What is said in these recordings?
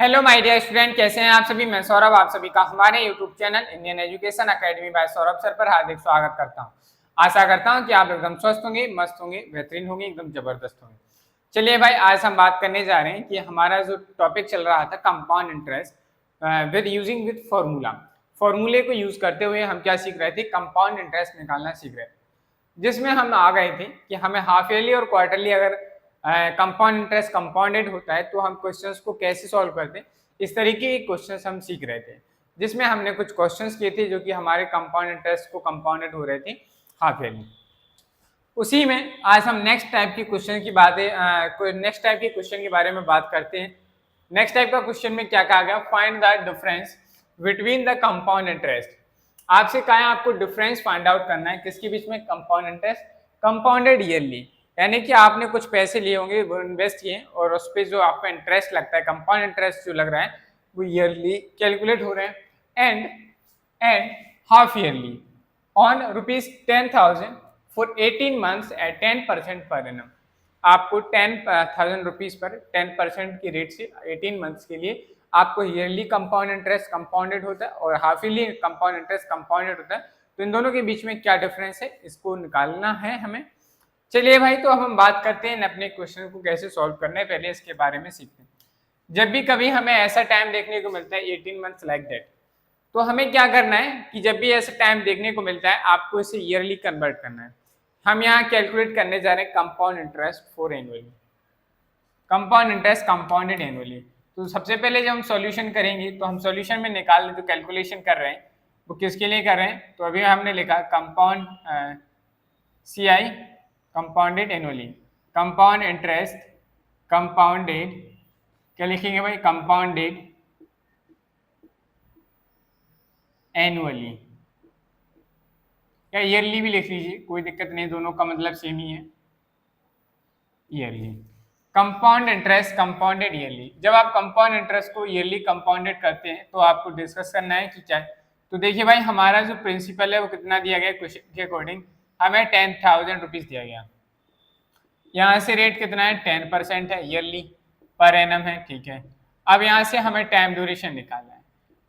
Hello my dear student, कैसे हैं आप सभी। मैं सौरभ आप सभी का हमारे YouTube channel Indian Education Academy by Saurabh sir पर हार्दिक स्वागत करता हूं। आशा करता हूं कि आप एकदम स्वस्थ होंगे, मस्त होंगे, बेहतरीन होंगे, एकदम जबरदस्त होंगे। चलिए भाई, आज हम बात करने जा रहे हैं कि हमारा जो टॉपिक चल रहा था compound interest with using with formula. फॉर्मूले को यूज करते हुए हम क्या सीख रहे थे, कंपाउंड इंटरेस्ट निकालना सीख रहे थे, जिसमें हम आ गए थे कि हमें हाफ ईयरली और क्वार्टरली अगर कंपाउंड इंटरेस्ट कंपाउंडेड होता है तो हम क्वेश्चंस को कैसे सॉल्व करते हैं, इस तरीके के क्वेश्चंस हम सीख रहे थे। जिसमें हमने कुछ क्वेश्चंस किए थे जो कि हमारे कंपाउंड इंटरेस्ट को कंपाउंडेड हो रहे थे हाफ ईयरली। उसी में आज हम नेक्स्ट टाइप के क्वेश्चन की नेक्स्ट टाइप के क्वेश्चन के बारे में बात करते हैं। नेक्स्ट टाइप का क्वेश्चन में क्या कहा गया, find the difference between the compound interest. आपसे कहा है आपको डिफरेंस फाइंड आउट करना है किसके बीच में, कंपाउंड इंटरेस्ट कंपाउंडेड ईयरली, यानी कि आपने कुछ पैसे लिए होंगे, वो इन्वेस्ट किए और उस पर जो आपका इंटरेस्ट लगता है, कंपाउंड इंटरेस्ट जो लग रहा है वो ईयरली कैलकुलेट हो रहे हैं and half yearly on ₹10,000 for 18 months at 10% per annum. आपको 10,000 रुपीज पर 10% की रेट से 18 मंथ्स के लिए आपको ईयरली कंपाउंड इंटरेस्ट कंपाउंडेड होता है और half yearly compound interest compounded होता है। तो इन दोनों के बीच में क्या डिफरेंस है, इसको निकालना है हमें। चलिए भाई, तो अब हम बात करते हैं अपने क्वेश्चन को कैसे सॉल्व करना है, पहले इसके बारे में सीखते हैं। जब भी कभी हमें ऐसा टाइम देखने को मिलता है 18 मंथ्स लाइक दैट, तो हमें क्या करना है कि जब भी ऐसा टाइम देखने को मिलता है आपको इसे ईयरली कन्वर्ट करना है। हम यहाँ कैलकुलेट करने जा रहे हैं compound interest for annually, compound interest compounded annually. तो सबसे पहले जब हम सॉल्यूशन करेंगे तो हम सॉल्यूशन में निकाल रहे, तो कैलकुलेशन कर रहे हैं वो किसके लिए कर रहे हैं, तो अभी हमने लिखा compound CI compounded annually, compound interest compounded, क्या लिखेंगे भाई, कंपाउंडेड एनुअली, या ईयरली भी लिख लीजिए, कोई दिक्कत नहीं, दोनों का मतलब सेम ही है, yearly. Compound interest compounded yearly, जब आप कंपाउंड इंटरेस्ट को ईयरली कंपाउंडेड करते हैं तो आपको डिस्कस करना है कि क्या है। तो देखिए भाई, हमारा जो प्रिंसिपल है वो कितना दिया गया क्वेश्चन के अकॉर्डिंग, हमें 10,000 रुपीज दिया गया। यहाँ से रेट कितना है, 10% है, ईयरली पर एनम है, ठीक है। अब यहाँ से हमें टाइम ड्यूरेशन निकालना है,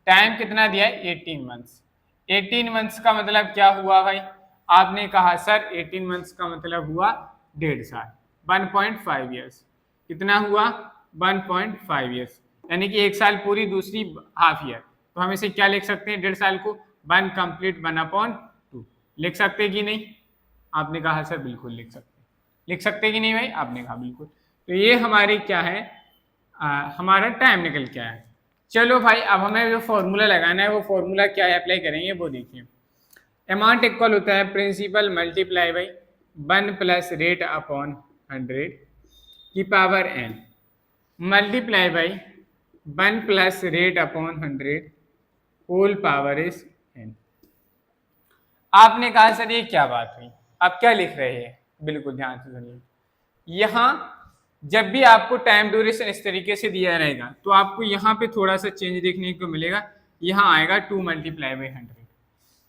टाइम कितना दिया है, 18 मंथ्स। 18 मंथ्स का मतलब क्या हुआ भाई, आपने कहा सर 18 मंथ्स का मतलब हुआ 1.5 साल, 1.5 ईयर्स। कितना हुआ, 1.5 ईयर्स, यानी कि 1 साल पूरी, दूसरी हाफ ईयर। तो हम इसे क्या लिख सकते हैं, 1.5 साल को 1 कंप्लीट 1/2 लिख सकते कि नहीं, आपने कहा सर बिल्कुल लिख सकते, लिख सकते कि नहीं भाई, आपने कहा बिल्कुल। तो ये हमारी क्या है, हमारा टाइम निकल के आया। चलो भाई, अब हमें जो फॉर्मूला लगाना है वो फॉर्मूला क्या है, अप्लाई करेंगे वो देखिए। अमाउंट इक्वल होता है principal multiply by 1 plus rate upon 100 की power n multiply by 1 plus rate upon 100 whole power is n। आपने कहा सर ये क्या बात हुई, आप क्या लिख रहे हैं, बिल्कुल ध्यान से सुनिए। यहाँ जब भी आपको टाइम ड्यूरेशन इस तरीके से दिया रहेगा तो आपको यहाँ पे थोड़ा सा चेंज देखने को मिलेगा, यहाँ आएगा 2 मल्टीप्लाई बाई 100।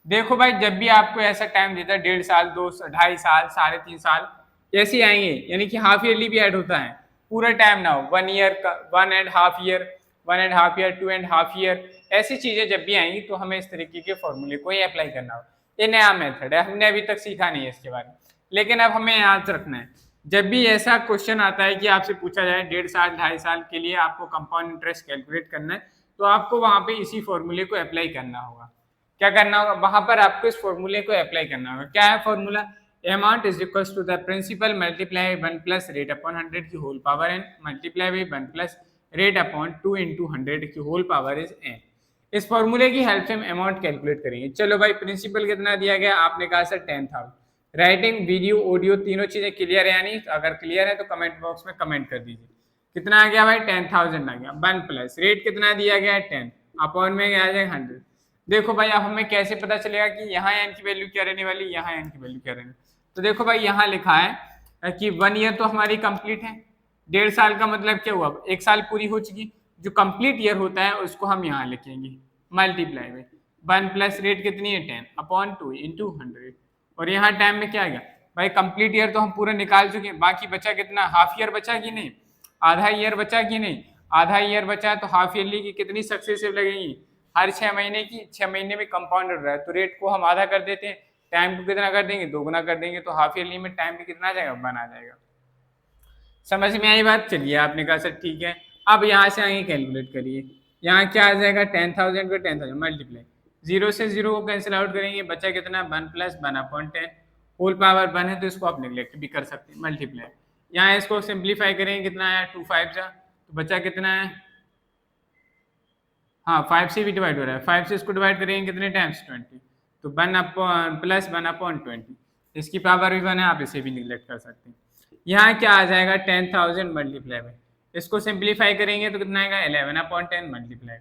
देखो भाई, जब भी आपको ऐसा टाइम देता है 1.5 साल, 2, 2.5 साल, 3.5 साल ऐसे आएंगे, यानी कि हाफ ईयरली भी ऐड होता है, पूरा टाइम ना हो, 1 ईयर का 1.5 ईयर, 1.5 ईयर, 2.5 ईयर, ऐसी चीजें जब भी आएंगी तो हमें इस तरीके के फॉर्मूले को ही अप्लाई करना हो। ये नया मेथड है, हमने अभी तक सीखा नहीं है इसके बारे में, लेकिन अब हमें याद रखना है। जब भी ऐसा क्वेश्चन आता है कि आपसे पूछा जाए 1.5 साल, 2.5 साल के लिए आपको कंपाउंड इंटरेस्ट कैलकुलेट करना है, तो आपको वहां पे इसी फॉर्मूले को अप्लाई करना होगा। क्या करना होगा, वहां पर आपको इस फॉर्मूले को अप्लाई करना होगा। क्या है formula, amount is equal to the principal multiply 1 plus rate upon 100 की whole power n multiply by 1 plus rate upon 2 into 100 की होल पावर इज n। इस फॉर्मूले की हेल्प से हम अमाउंट कैलकुलेट करेंगे। चलो भाई, प्रिंसिपल कितना दिया गया, आपने कहा सर 10,000। राइटिंग, वीडियो, ऑडियो तीनों चीजें क्लियर है या नहीं, अगर क्लियर है तो कमेंट बॉक्स में कमेंट कर दीजिए। कितना आ गया भाई, 10,000 आ गया। 1 प्लस रेट कितना दिया गया है 10 अपॉन में आ जाएगा 100। देखो भाई, अब हमें कैसे पता चलेगा कि यहाँ n की वैल्यू क्या रहने वाली, यहाँ n की वैल्यू क्या रहने वाली। तो देखो भाई, यहाँ लिखा है कि 1 ईयर तो हमारी कंप्लीट है, 1.5 साल का मतलब क्या हुआ, 1 साल पूरी हो चुकी। जो कंप्लीट ईयर होता है उसको हम यहाँ लिखेंगे मल्टीप्लाई में 1 प्लस रेट कितनी है 10 अपॉन 2 इंटू 100, और यहाँ टाइम में क्या आएगा भाई, कंप्लीट ईयर तो हम पूरा निकाल चुके हैं, बाकी बचा कितना, हाफ ईयर बचा कि नहीं, आधा ईयर बचा कि नहीं, आधा ईयर बचा है तो हाफ ईयरली की कितनी सक्सेसिव लगेंगी, हर 6 महीने की, 6 महीने में कंपाउंड हो रहा है तो रेट को हम आधा कर देते हैं, टाइम को कितना कर देंगे, 2 गुना कर देंगे, तो हाफ ईयरली में टाइम भी कितना आ जाएगा, 1 आ जाएगा। समझ में आई बात? चलिए आपने कहा सर ठीक है। अब यहाँ से आगे कैलकुलेट करिए, यहाँ क्या आ जाएगा, 10,000 को 10,000 मल्टीप्लाई, 0 से 0 को कैंसिल आउट करेंगे, बचा कितना, 1 प्लस 1/10, होल पावर 1 है तो इसको आप निगलेक्ट भी कर सकते हैं, मल्टीप्लाई, यहाँ इसको सिंप्लीफाई करेंगे, कितना आया, 2 5 जा, तो बचा कितना है, हाँ 5 से भी डिवाइड हो रहा है, 5 से इसको डिवाइड करेंगे कितने टाइम्स, 20, तो 1 प्लस 1/20, इसकी पावर भी 1 है, आप इसे भी निगलेक्ट कर सकते हैं। यहाँ क्या आ जाएगा, 10,000 मल्टीप्लाई में, इसको सिंप्लीफाई करेंगे तो कितना आएगा, 11/10 मल्टीप्लाई,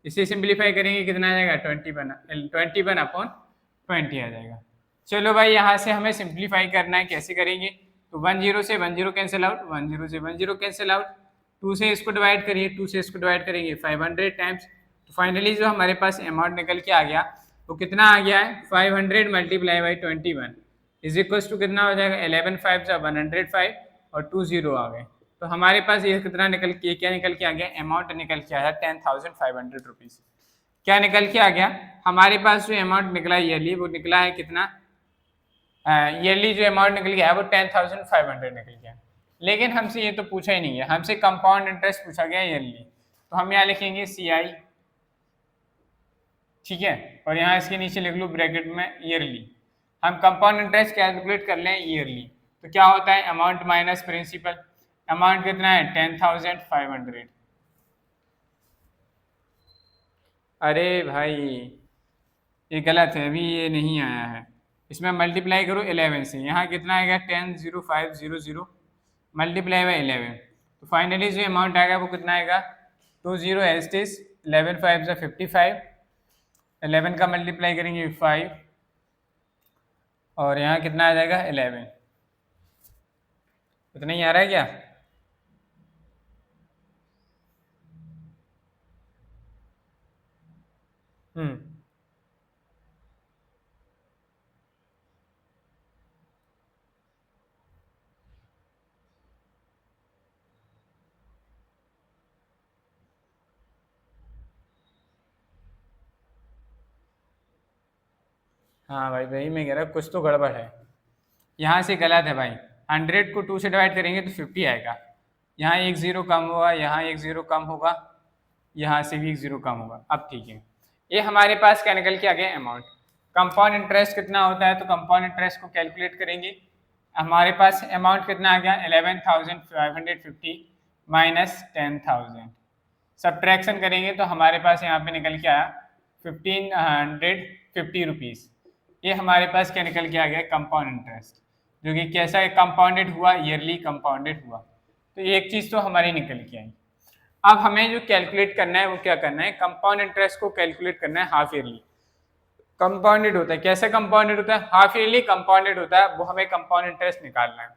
इसे सिंप्लीफाई करेंगे कितना आ जाएगा, 21/20 आ जाएगा। चलो भाई यहाँ से हमें सिंप्लीफाई करना है, कैसे करेंगे, तो 10 से 10 कैंसिल आउट, 10 से 10 कैंसिल आउट, 2 से इसको डिवाइड करिए, 2 से इसको डिवाइड करेंगे 500 टाइम्स, तो फाइनली जो हमारे पास अमाउंट निकल के आ गया वो कितना आ गया है, 500 multiply by 21 is equal to कितना हो जाएगा, 11 5 जा 105 और 2 0 आ गए, तो हमारे पास ये कितना निकल के, क्या निकल के आ गया, अमाउंट निकल के आया 10,500 रुपीज़। क्या निकल के आ गया, हमारे पास जो अमाउंट निकला ईयरली वो निकला है कितना, ईयरली जो अमाउंट निकल गया है वो 10,500 निकल गया। लेकिन हमसे ये तो पूछा ही नहीं है, हमसे कंपाउंड इंटरेस्ट पूछा गया ईयरली, तो हम यहाँ लिखेंगे CI, ठीक है, और यहाँ इसके नीचे लिख लूँ ब्रैकेट में ईयरली। हम कंपाउंड इंटरेस्ट कैलकुलेट कर लें ईयरली, तो क्या होता है, अमाउंट माइनस प्रिंसिपल, अमाउंट कितना है, 10,500। अरे भाई ये गलत है, अभी ये नहीं आया है, इसमें मल्टीप्लाई करो 11 से, यहाँ कितना आएगा, 10,0500 मल्टीप्लाई बाई 11, तो फाइनली जो अमाउंट आएगा वो कितना आएगा, 20 एज इज 11 5 जा 55, 11 का मल्टीप्लाई करेंगे 5 और यहाँ कितना आ जाएगा 11, इतना ही आ रहा है क्या, हाँ भाई वही मैं कह रहा, कुछ तो गड़बड़ है, यहाँ से गलत है भाई, 100 को 2 से डिवाइड करेंगे तो 50 आएगा, यहाँ एक ज़ीरो कम होगा, यहाँ एक ज़ीरो कम होगा, यहाँ से भी एक ज़ीरो कम होगा। अब ठीक है, ये हमारे पास क्या निकल के आ गया अमाउंट। कंपाउंड इंटरेस्ट कितना होता है, तो कंपाउंड इंटरेस्ट को कैलकुलेट करेंगे, हमारे पास अमाउंट कितना आ गया, 11,550 माइनस 10,000, सब्ट्रैक्शन करेंगे तो हमारे पास यहाँ पे निकल के आया 1,550 रुपीज़। ये हमारे पास क्या निकल के आ गया, कंपाउंड इंटरेस्ट, जो कि कैसा कंपाउंडेड हुआ, ईयरली कंपाउंडेड हुआ, तो ये एक चीज़ तो हमारी निकल के आई। अब हमें जो कैलकुलेट करना है वो क्या करना है, कंपाउंड इंटरेस्ट को कैलकुलेट करना है हाफ ईयरली, कंपाउंडेड होता है, कैसे कंपाउंडेड होता है, हाफ ईयरली कंपाउंडेड होता है, वो हमें कंपाउंड इंटरेस्ट निकालना है।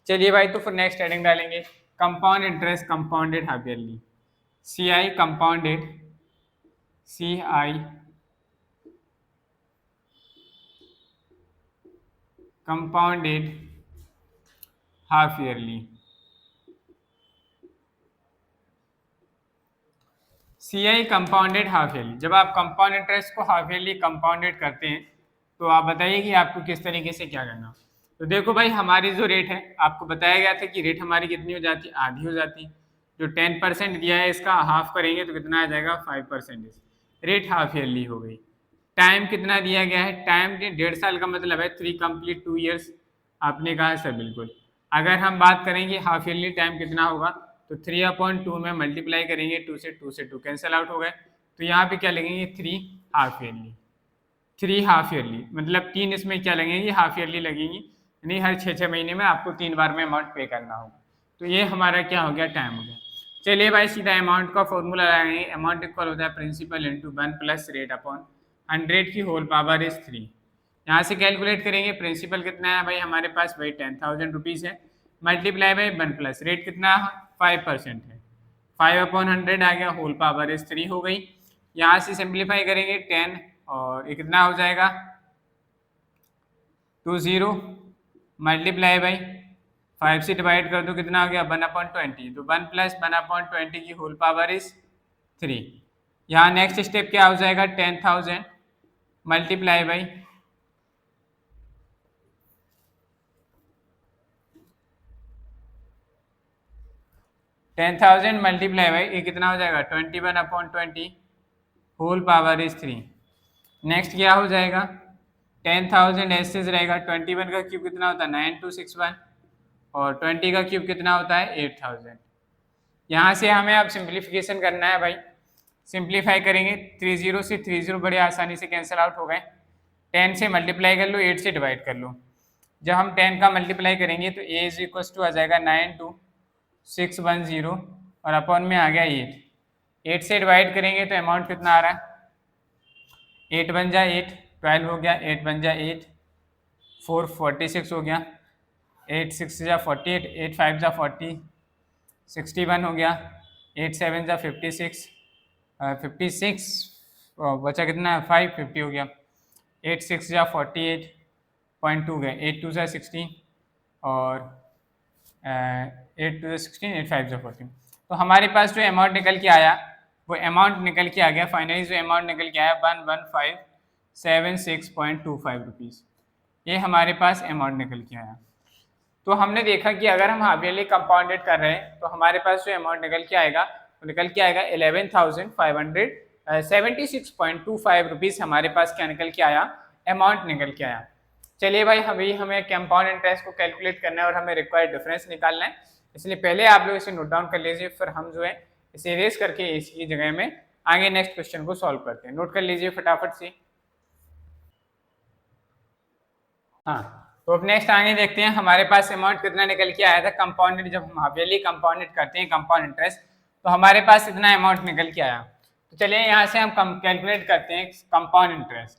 चलिए भाई तो फिर नेक्स्ट हेडिंग डालेंगे, compound interest compounded half yearly, CI compounded, CI compounded half yearly, CI compounded half yearly. जब आप कंपाउंड इंटरेस्ट को हाफ ईयरली कंपाउंडेड करते हैं तो आप बताइए कि आपको किस तरीके से क्या करना। तो देखो भाई हमारी जो रेट है, आपको बताया गया था कि रेट हमारी कितनी हो जाती है, आधी हो जाती है, जो 10% दिया है इसका हाफ करेंगे तो कितना आ जाएगा 5%, रेट हाफ ईयरली हो गई। टाइम कितना दिया गया है, टाइम 1.5 साल का मतलब है 3 कंप्लीट 2 ईयर्स, आपने कहा सर बिल्कुल। अगर हम बात करेंगे हाफ ईयरली टाइम कितना होगा, तो 3/2 में मल्टीप्लाई करेंगे, 2 से 2 कैंसिल आउट हो गए, तो यहाँ पे क्या लगेंगे 3 हाफ ईयरली, 3 हाफ ईयरली मतलब 3 इसमें क्या लगेंगी, हाफ ईयरली लगेंगी, यानी हर 6 महीने में आपको 3 बार में अमाउंट पे करना होगा। तो ये हमारा क्या हो गया, टाइम हो गया। चलिए भाई सीधा अमाउंट का फॉर्मूला लगाएंगे, अमाउंट इक्वल होता है principal into 1 plus rate upon 100 की होल पावर इज 3। यहाँ से कैलकुलेट करेंगे, प्रिंसिपल कितना है भाई हमारे पास, भाई 10,000 रुपीज़ है, मल्टीप्लाई बाई 1 प्लस रेट कितना 5% है, 5/100 आ गया, होल पावर इज 3 हो गई। यहाँ से सिंप्लीफाई करेंगे 10 और ये कितना हो जाएगा 20 मल्टीप्लाई बाई 5 से डिवाइड कर दो कितना हो गया 1/20, तो 1 + 1/20 की होल पावर इज 3। यहाँ नेक्स्ट स्टेप क्या हो जाएगा 10,000 मल्टीप्लाई बाई 10,000 मल्टीप्लाई बाई ये कितना हो जाएगा 21/20 होल पावर इज 3। नेक्स्ट क्या हो जाएगा 10,000 ऐसे रहेगा 21 का क्यूब कितना होता है 9261 और 20 का क्यूब कितना होता है 8,000। यहाँ से हमें अब सिंप्लीफिकेशन करना है भाई। सिंप्लीफाई करेंगे 30 से 30 बड़े आसानी से कैंसिल आउट हो गए। 10 से मल्टीप्लाई कर लो 8 से डिवाइड कर लो। जब हम 10 का मल्टीप्लाई करेंगे तो a इज इक्वल टू आ जाएगा 92610 और अपॉन में आ गया 8 से डिवाइड करेंगे तो अमाउंट कितना आ रहा है 8 बन जा 8 12 हो गया 8 बन जा 8 4 46 हो गया 8 6 जा 48 8 5 जा 40 61 हो गया 8 7 जा 56 56 बचा कितना 5 50 हो गया 8 6 जा 48.2 गए 8 2 जा 16 और 8 2 जा 16 8 5 जा 14। तो हमारे पास जो अमाउंट निकल के आया वो अमाउंट निकल के आ गया फाइनली जो अमाउंट निकल के आया 11576.25 रुपीज़। ये हमारे पास अमाउंट निकल के आया। तो हमने देखा कि अगर हम हाफ ईयरली कंपाउंडेड कर रहे हैं तो हमारे पास जो अमाउंट निकल के आएगा वो निकल के आएगा 11,576.25 रुपीज़ हमारे पास क्या निकल के आया अमाउंट निकल के आया। चलिए भाई अभी हमें कंपाउंड इंटरेस्ट को कैलकुलेट करना है और हमें रिक्वायर्ड डिफरेंस निकालना है, इसलिए पहले आप लोग इसे नोट डाउन कर लीजिए, फिर हम जो है इसे इरेज करके इसकी जगह में आगे नेक्स्ट क्वेश्चन को सॉल्व करते हैं। नोट कर लीजिए फटाफट से। हाँ तो अब नेक्स्ट आगे देखते हैं हमारे पास अमाउंट कितना निकल के आया था कंपाउंडेड। जब हम हाफ ईयरली कंपाउंडेड करते हैं कंपाउंड इंटरेस्ट तो हमारे पास इतना अमाउंट निकल के आया। तो चलिए यहाँ से हम कैलकुलेट करते हैं compound interest.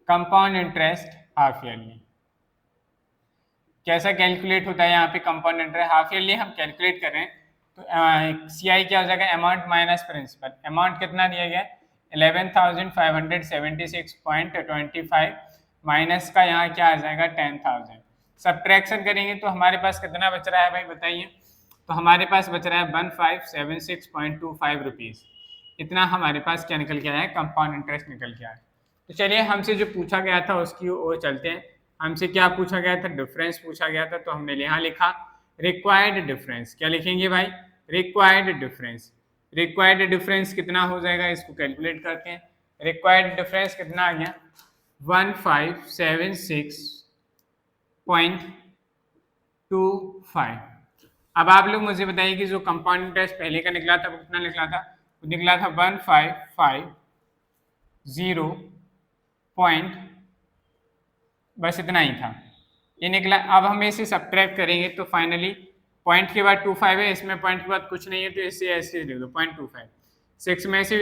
Compound interest half yearly कैसा कैलकुलेट होता है यहाँ पे कंपाउंड इंटरेस्ट हाफ ईयरली हम कैलकुलेट कर रहे हैं तो CI क्या हो जाएगा अमाउंट माइनस प्रिंसिपल। अमाउंट कितना दिया गया 11,576.25 माइनस का यहाँ क्या आ जाएगा 10,000। सब्ट्रैक्शन करेंगे तो हमारे पास कितना बच रहा है भाई बताइए। तो हमारे पास बच रहा है 1576.25 रुपीज़। इतना हमारे पास क्या निकल के आया है कंपाउंड इंटरेस्ट निकल के आया। तो चलिए हमसे जो पूछा गया था उसकी ओर चलते हैं। हमसे क्या पूछा गया था डिफरेंस पूछा गया था, तो हमने यहाँ लिखा रिक्वायर्ड डिफरेंस। क्या लिखेंगे भाई रिक्वायर्ड डिफरेंस। रिक्वायर्ड डिफरेंस कितना हो जाएगा इसको कैलकुलेट करते हैं। रिक्वायर्ड डिफरेंस कितना आ गया 1576.25। अब आप लोग मुझे बताइए कि जो कंपाउंड इंटरेस्ट पहले का निकला था वो कितना निकला था, वो निकला था 1550 बस इतना ही था ये निकला। अब हम इसे सब्ट्रैक्ट करेंगे तो फाइनली पॉइंट के बाद 25 है, इसमें पॉइंट के बाद कुछ नहीं है तो इससे ऐसे लिख दो 0.25। 6 में से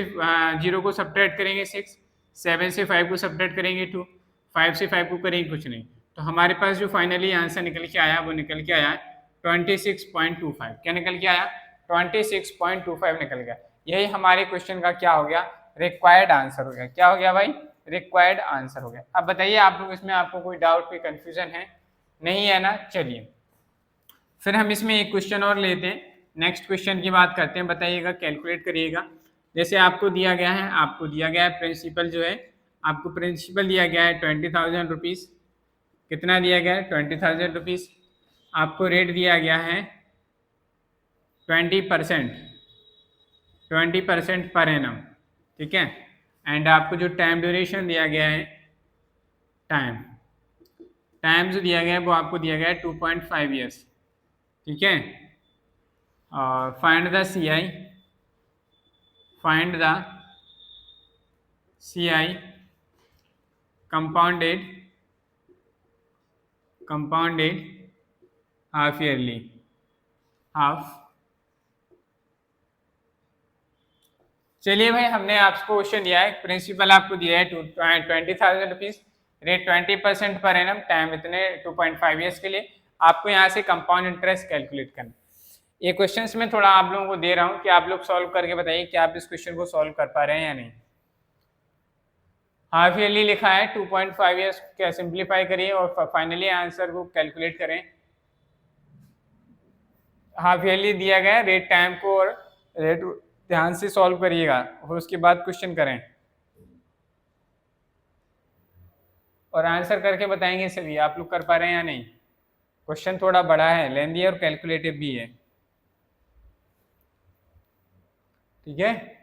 0 को सब्ट्रैक्ट करेंगे 6, 7 से 5 को सब्ट्रैक्ट करेंगे 2, 5 से 5 को करेंगे कुछ नहीं। तो हमारे पास जो फाइनली आंसर निकल के आया वो निकल के आया 26.25। क्या निकल के आया 26.25 निकल गया। यही हमारे क्वेश्चन का क्या हो गया रिक्वायर्ड आंसर हो गया। क्या हो गया भाई रिक्वायर्ड आंसर हो गया। अब बताइए आप लोग इसमें आपको कोई डाउट कोई कंफ्यूजन है नहीं है ना। चलिए फिर हम इसमें एक क्वेश्चन और लेते हैं, नेक्स्ट क्वेश्चन की बात करते हैं। बताइएगा कैलकुलेट करिएगा। जैसे आपको दिया गया है, आपको दिया गया है प्रिंसिपल जो है, आपको प्रिंसिपल दिया गया है 20,000 रुपीज़। कितना दिया गया है 20,000 रुपीज़। आपको रेट दिया गया है 20% पर एनम, ठीक है। एंड आपको जो टाइम ड्यूरेशन दिया गया है टाइम जो दिया गया है वो आपको दिया गया है 2.5 ईयर्स, ठीक है। और find the CI compounded half yearly चलिए भाई हमने आपको क्वेश्चन दिया है, प्रिंसिपल आपको दिया है 20,000 rupees, rate 20% per annum, time इतने 2.5 ईयर्स के लिए। आपको यहाँ से कंपाउंड इंटरेस्ट कैलकुलेट करना। ये क्वेश्चंस में थोड़ा आप लोगों को दे रहा हूँ कि आप लोग सॉल्व करके बताइए कि आप इस क्वेश्चन को सॉल्व कर पा रहे हैं या नहीं। हाफ ईयरली लिखा है 2.5 ईयर्स, क्या सिंप्लीफाई करिए और फाइनली आंसर को कैलकुलेट करें। हाफ ईयरली दिया गया है, रेट टाइम को और रेट ध्यान से सॉल्व करिएगा और उसके बाद क्वेश्चन करें और आंसर करके बताएंगे सभी आप लोग कर पा रहे हैं या नहीं। क्वेश्चन थोड़ा बड़ा है, लेंदी और कैलकुलेटिव भी है, ठीक है।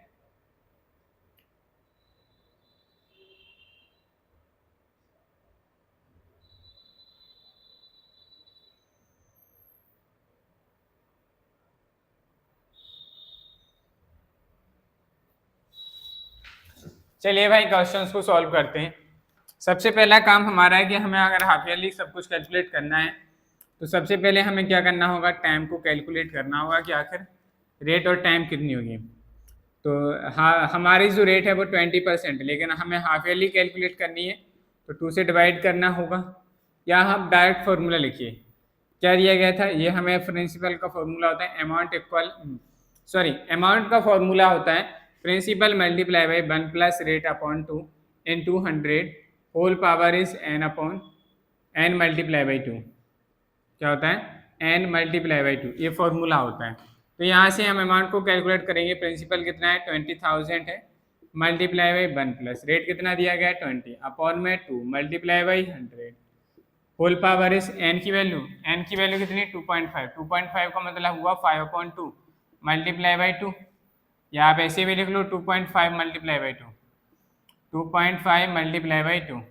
चलिए भाई क्वेश्चंस को सॉल्व करते हैं। सबसे पहला काम हमारा है कि हमें अगर हाफ ईयरली सब कुछ कैलकुलेट करना है तो सबसे पहले हमें क्या करना होगा, टाइम को कैलकुलेट करना होगा कि आखिर रेट और टाइम कितनी होगी। तो हाँ, हमारी जो रेट है वो 20%, लेकिन हमें हाफ ईयरली कैलकुलेट करनी है तो 2 से डिवाइड करना होगा, या हम डायरेक्ट फार्मूला लिखिए। क्या दिया गया था, ये हमें प्रिंसिपल का फार्मूला होता है अमाउंट का फार्मूला होता है principal multiply by 1 plus rate upon 2 इन 200 whole power is n upon n multiply by 2। क्या होता है, n मल्टीप्लाई बाई 2, ये फॉर्मूला होता है। तो यहाँ से हम अमाउंट को कैलकुलेट करेंगे। प्रिंसिपल कितना है, 20,000 है, मल्टीप्लाई बाई 1 प्लस रेट कितना दिया गया है 20 अपॉन में 2 multiply by 100 whole power is n की वैल्यू कितनी 2.5 का मतलब हुआ 5/2 मल्टीप्लाई बाई 2, या आप ऐसे भी लिख लो 2.5 मल्टीप्लाई बाई 2.5 मल्टीप्लाई बाई 2।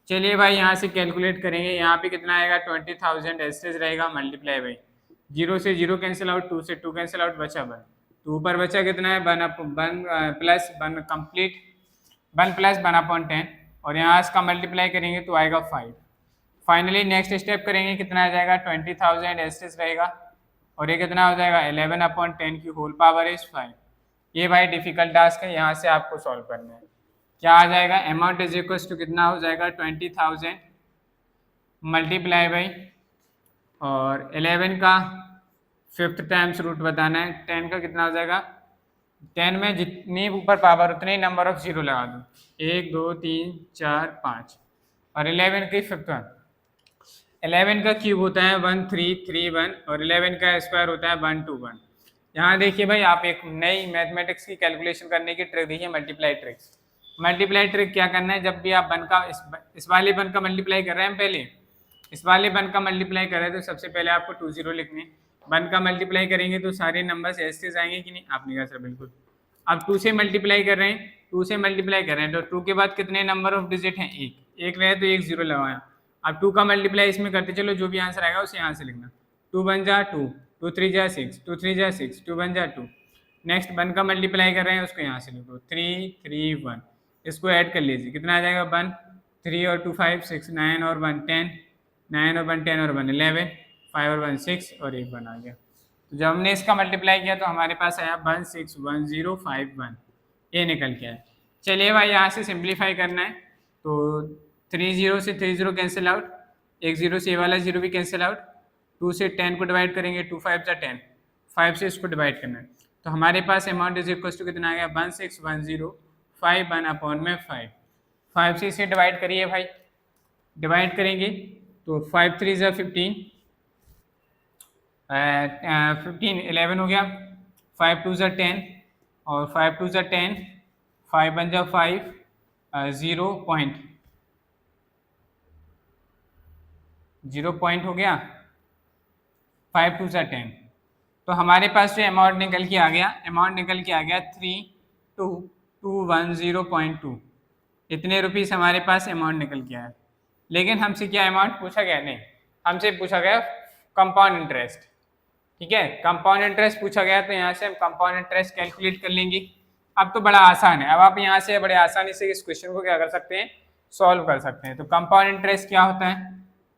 चलिए भाई यहाँ से कैलकुलेट करेंगे, यहाँ पे कितना आएगा 20,000 एस्टेज रहेगा मल्टीप्लाई बाई 0 से 0 कैंसिल आउट, 2 से 2 कैंसिल आउट, बचा 1, तो ऊपर बचा कितना है 1 प्लस 1 कंप्लीट 1 प्लस 1/10, और यहाँ इसका मल्टीप्लाई करेंगे तो आएगा 5। फाइनली नेक्स्ट स्टेप करेंगे, कितना आ जाएगा 20,000 एस्टेज रहेगा और ये कितना हो जाएगा 11/10 की होल पावर इज 5। ये भाई डिफिकल्ट टास्क है, यहाँ से आपको सॉल्व करना है। क्या आ जाएगा, अमाउंट इज इक्वल टू कितना हो जाएगा 20,000 मल्टीप्लाई बाई और 11 का 5th टाइम्स रूट बताना है, 10 का कितना हो जाएगा, 10 में जितनी ऊपर पावर उतने ही नंबर ऑफ जीरो लगा दो, 1 2 3 4 5, और 11 की 5th वन, 11 का क्यूब होता है 1331 और 11 का स्क्वायर होता है 121। यहाँ देखिए भाई, आप एक नई मैथमेटिक्स की कैलकुलेशन करने की ट्रिक देखिए, मल्टीप्लाई ट्रिक्स। मल्टीप्लाई ट्रिक क्या करना है, जब भी आप 1 का इस वाले 1 का मल्टीप्लाई कर रहे हैं, पहले इस वाले 1 का मल्टीप्लाई कर रहे हैं तो सबसे पहले आपको 20 लिखने, 1 का मल्टीप्लाई करेंगे तो सारे नंबर्स ऐसे आएंगे कि नहीं, आपने कहा सर बिल्कुल। अब 2 से मल्टीप्लाई कर रहे हैं, 2 से मल्टीप्लाई कर रहे हैं तो 2 के बाद कितने नंबर ऑफ डिजिट हैं, एक रहे तो एक जीरो लगाया। अब 2 का मल्टीप्लाई इसमें करते चलो, जो भी आंसर आएगा उसे यहाँ से लिखना, 2 1 जा 2, 2 3 जा 6, 2 3 जा 6, 2 1 जा 2। नेक्स्ट 1 का मल्टीप्लाई कर रहे हैं, उसको यहाँ से लिखो 3 3 1, इसको ऐड कर लीजिए, कितना आ जाएगा 1 3 और 2 5 6 9 और 1 10, 9 और 1 10 और 1 11, 5 और 1 6 और 1 1 आ गया। तो जब हमने इसका मल्टीप्लाई किया तो हमारे पास आया 161051, ये निकल के आया। चलिए भाई यहाँ से सिंप्लीफाई करना है, तो 30 से 30 कैंसिल आउट, एक 0 से ये वाला 0 भी कैंसिल आउट, 2 से 10 को डिवाइड करेंगे 2 5 जा 10, 5 से इसको डिवाइड करना है, तो हमारे पास अमाउंट इज इक्वल टू कितना आ गया 161051 में 5 से इसे डिवाइड करिए भाई, डिवाइड करेंगे तो 5 3 जा 15, 15 11 हो गया, 5 2 जा 10 और 5 2 जा 10, 5 1 जा 5, 0 पॉइंट हो गया, 5 2 जा 10। तो हमारे पास जो अमाउंट निकल के आ गया, 32,210.2, इतने रुपीस हमारे पास अमाउंट निकल के आया। लेकिन हमसे क्या अमाउंट पूछा गया, नहीं, हमसे पूछा गया कंपाउंड इंटरेस्ट, ठीक है, कंपाउंड इंटरेस्ट पूछा गया, तो यहाँ से हम कंपाउंड इंटरेस्ट कैलकुलेट कर लेंगे। अब तो बड़ा आसान है, अब आप यहाँ से बड़े आसानी से इस क्वेश्चन को क्या कर सकते हैं, सॉल्व कर सकते हैं। तो कंपाउंड इंटरेस्ट क्या होता है,